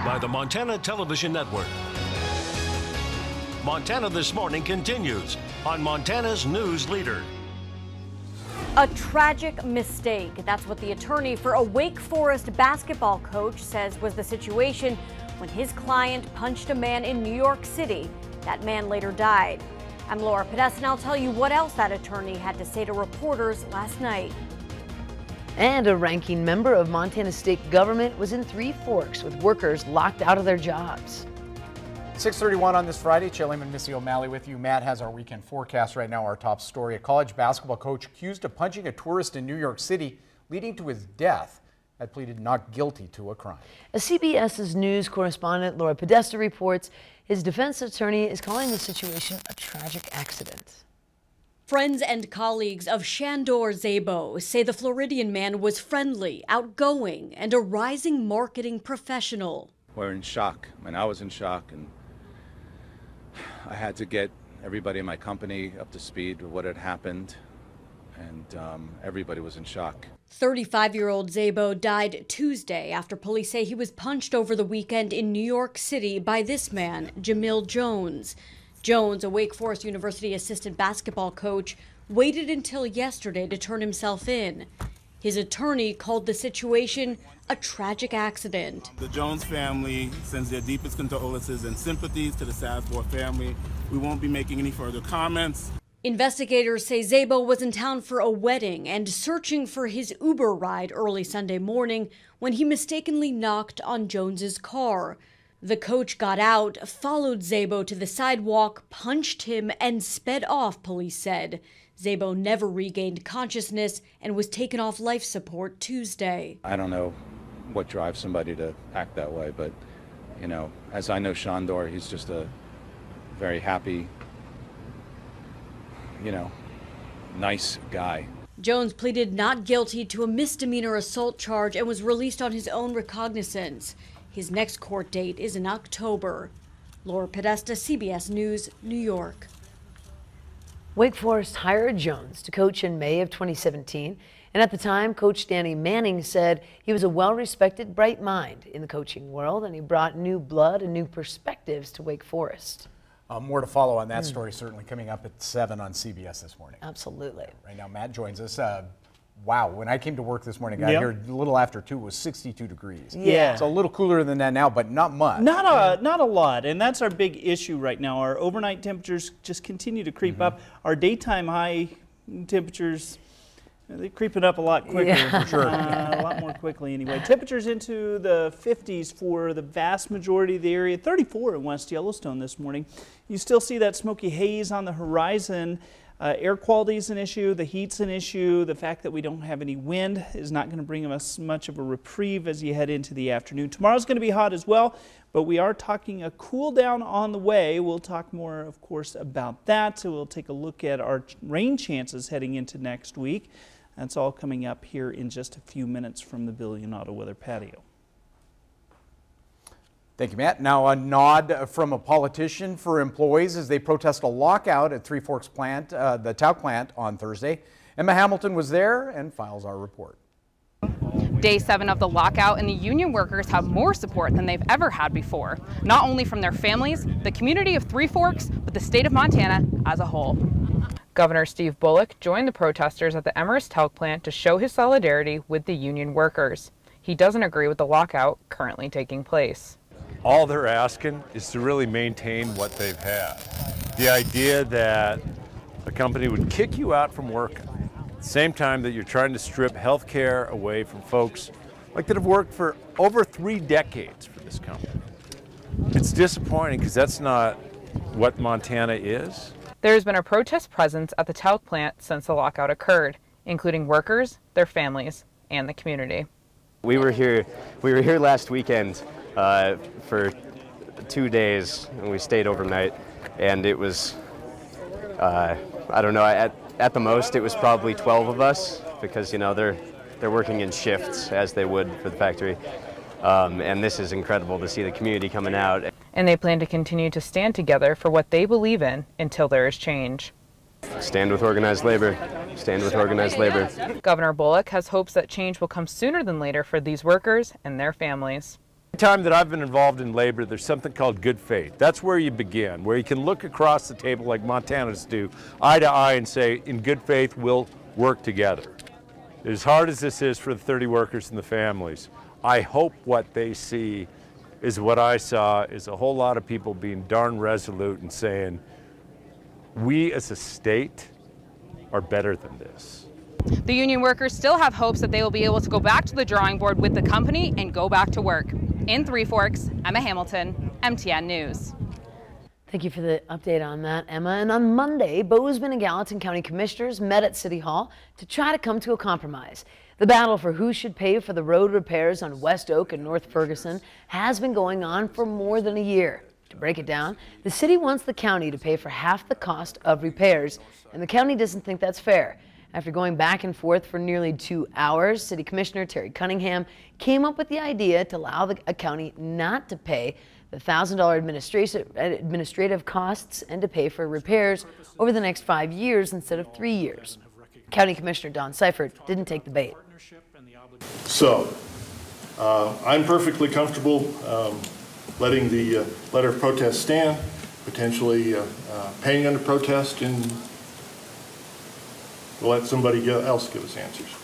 by the Montana Television Network. Montana This Morning continues on Montana's News Leader. A tragic mistake. That's what the attorney for a Wake Forest basketball coach says was the situation when his client punched a man in New York City. That man later died. I'm Laura Podesta, and I'll tell you what else that attorney had to say to reporters last night. And a ranking member of Montana state government was in Three Forks with workers locked out of their jobs. 6:31 on this Friday. Chilliam and Missy O'Malley with you. Matt has our weekend forecast right now. Our top story: a college basketball coach accused of punching a tourist in New York City, leading to his death, had pleaded not guilty to a crime. A CBS's news correspondent, Laura Podesta, reports his defense attorney is calling the situation a tragic accident. Friends and colleagues of Shandor Szabo say the Floridian man was friendly, outgoing, and a rising marketing professional. We're in shock. I was in shock, and I had to get everybody in my company up to speed with what had happened, and everybody was in shock. 35-year-old Szabo died Tuesday after police say he was punched over the weekend in New York City by this man, Jamil Jones. Jones, a Wake Forest University assistant basketball coach, waited until yesterday to turn himself in. His attorney called the situation a tragic accident. The Jones family sends their deepest condolences and sympathies to the Sasbour family. We won't be making any further comments. Investigators say Szabo was in town for a wedding and searching for his Uber ride early Sunday morning when he mistakenly knocked on Jones's car. The coach got out, followed Szabo to the sidewalk, punched him, and sped off, police said. Szabo never regained consciousness and was taken off life support Tuesday. I don't know what drives somebody to act that way, but, you know, as I know Shandor, he's just a very happy, you know, nice guy. Jones pleaded not guilty to a misdemeanor assault charge and was released on his own recognizance. His next court date is in October. Laura Podesta, CBS News, New York. Wake Forest hired Jones to coach in May of 2017, and at the time, Coach Danny Manning said he was a well-respected, bright mind in the coaching world, and he brought new blood and new perspectives to Wake Forest. More to follow on that story, certainly coming up at 7 on CBS this morning. Absolutely. Right now, Matt joins us. Wow, when I came to work this morning, I got here a little after 2, it was 62 degrees. Yeah. It's a little cooler than that now, but not much. Not a lot, and that's our big issue right now. Our overnight temperatures just continue to creep up. Our daytime high temperatures, they're creeping up a lot quicker. Yeah. For sure. A lot more quickly anyway. Temperatures into the 50s for the vast majority of the area. 34 in West Yellowstone this morning. You still see that smoky haze on the horizon. Air quality is an issue, the heat's an issue, the fact that we don't have any wind is not going to bring us much of a reprieve as you head into the afternoon. Tomorrow's going to be hot as well, but we are talking a cool down on the way. We'll talk more, of course, about that. So we'll take a look at our rain chances heading into next week. That's all coming up here in just a few minutes from the Billion Auto Weather Patio. Thank you, Matt. Now a nod from a politician for employees as they protest a lockout at Three Forks plant, the talc plant on Thursday. Emma Hamilton was there and files our report. Day 7 of the lockout, and the union workers have more support than they've ever had before, not only from their families, the community of Three Forks, but the state of Montana as a whole. Governor Steve Bullock joined the protesters at the Emrys talc plant to show his solidarity with the union workers. He doesn't agree with the lockout currently taking place. All they're asking is to really maintain what they've had. The idea that a company would kick you out from work at the same time that you're trying to strip health care away from folks like that have worked for over 3 decades for this company. It's disappointing because that's not what Montana is. There has been a protest presence at the talc plant since the lockout occurred, including workers, their families, and the community. We were here last weekend for 2 days, and we stayed overnight, and it was, I don't know, at the most it was probably 12 of us, because, you know, they're working in shifts as they would for the factory, and this is incredible to see the community coming out. And they plan to continue to stand together for what they believe in until there is change. Stand with organized labor. Stand with organized labor. Governor Bullock has hopes that change will come sooner than later for these workers and their families. The time that I've been involved in labor, there's something called good faith. That's where you begin, where you can look across the table like Montana's do, eye to eye, and say, in good faith, we'll work together. As hard as this is for the 30 workers and the families, I hope what they see is what I saw, is a whole lot of people being darn resolute and saying, we as a state are better than this. The union workers still have hopes that they will be able to go back to the drawing board with the company and go back to work. In Three Forks, Emma Hamilton, MTN News. Thank you for the update on that, Emma. And on Monday, Bozeman and Gallatin County Commissioners met at City Hall to try to come to a compromise. The battle for who should pay for the road repairs on West Oak and North Ferguson has been going on for more than a year. To break it down, the city wants the county to pay for half the cost of repairs, and the county doesn't think that's fair. After going back and forth for nearly 2 hours, City Commissioner Terry Cunningham came up with the idea to allow a county not to pay the $1,000 administrative costs and to pay for repairs over the next 5 years instead of 3 years. County Commissioner Don Seifert didn't take the bait. So, I'm perfectly comfortable letting the letter of protest stand, potentially paying under protest, and we'll let somebody else give us answers.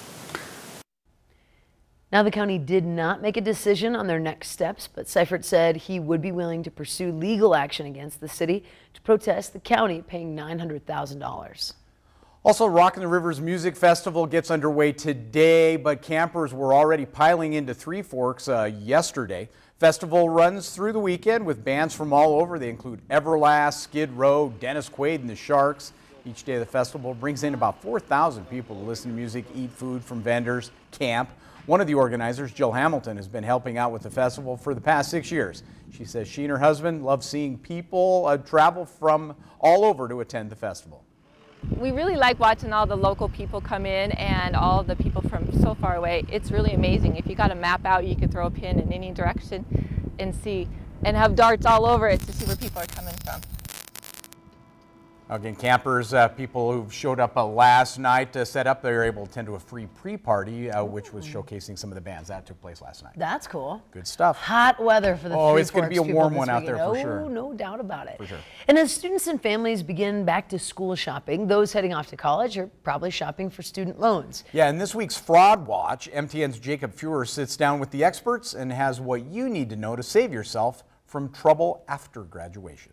Now, the county did not make a decision on their next steps, but Seifert said he would be willing to pursue legal action against the city to protest the county paying $900,000. Also, Rockin' the Rivers Music Festival gets underway today, but campers were already piling into Three Forks yesterday. Festival runs through the weekend with bands from all over. They include Everlast, Skid Row, Dennis Quaid and the Sharks. Each day of the festival brings in about 4,000 people to listen to music, eat food from vendors, camp. One of the organizers, Jill Hamilton, has been helping out with the festival for the past 6 years. She says she and her husband love seeing people travel from all over to attend the festival. We really like watching all the local people come in and all the people from so far away. It's really amazing. If you got a map out, you could throw a pin in any direction and see, and have darts all over it to see where people are coming from. Again, campers, people who showed up last night set up, they were able to attend to a free pre-party, which was showcasing some of the bands. That took place last night. That's cool. Good stuff. Hot weather for the Oh, Three it's going to be a Forks warm people one this out there for weekend. sure. Oh, no doubt about it. For sure. And as students and families begin back to school shopping, those heading off to college are probably shopping for student loans. Yeah, in this week's Fraud Watch, MTN's Jacob Fuhrer sits down with the experts and has what you need to know to save yourself from trouble after graduation.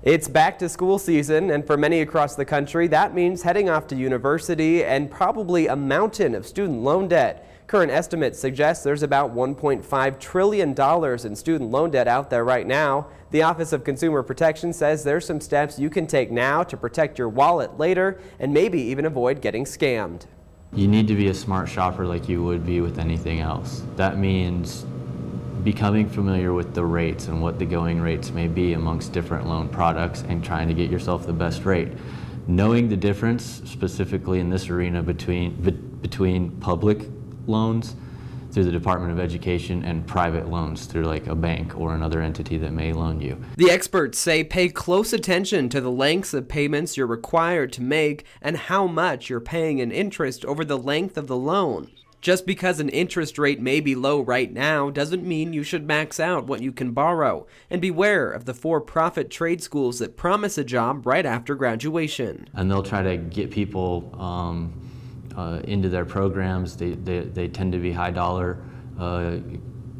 It's back to school season, and for many across the country, that means heading off to university and probably a mountain of student loan debt. Current estimates suggest there's about $1.5 trillion in student loan debt out there right now. The Office of Consumer Protection says there's some steps you can take now to protect your wallet later and maybe even avoid getting scammed. You need to be a smart shopper like you would be with anything else. That means becoming familiar with the rates and what the going rates may be amongst different loan products and trying to get yourself the best rate. Knowing the difference specifically in this arena between public loans through the Department of Education and private loans through like a bank or another entity that may loan you. The experts say pay close attention to the lengths of payments you're required to make and how much you're paying in interest over the length of the loan. Just because an interest rate may be low right now doesn't mean you should max out what you can borrow. And beware of the for-profit trade schools that promise a job right after graduation. And they'll try to get people into their programs. They tend to be high-dollar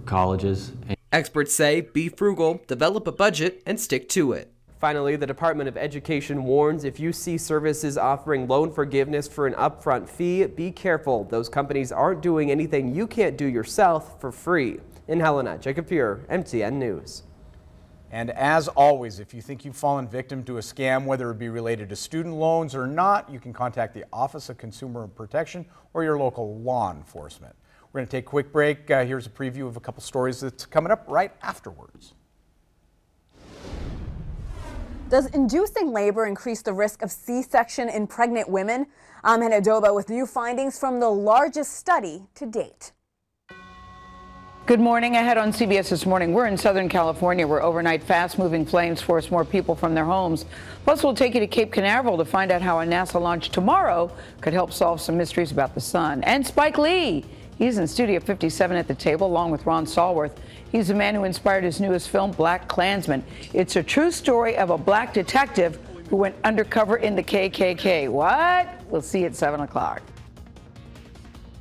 colleges. Experts say be frugal, develop a budget, and stick to it. Finally, the Department of Education warns if you see services offering loan forgiveness for an upfront fee, be careful. Those companies aren't doing anything you can't do yourself for free. In Helena, Jacob Fuhrer, MTN News. And as always, if you think you've fallen victim to a scam, whether it be related to student loans or not, you can contact the Office of Consumer Protection or your local law enforcement. We're going to take a quick break. Here's a preview of a couple stories that's coming up right afterwards. Does inducing labor increase the risk of C-section in pregnant women? I'm Hannah Doba with new findings from the largest study to date. Good morning. Ahead on CBS This Morning, we're in Southern California where overnight fast-moving flames force more people from their homes. Plus, we'll take you to Cape Canaveral to find out how a NASA launch tomorrow could help solve some mysteries about the sun. And Spike Lee, He's in Studio 57 at the table, along with Ron Stallworth. He's the man who inspired his newest film, Black Klansman. It's a true story of a black detective who went undercover in the KKK. What? We'll see at 7 o'clock.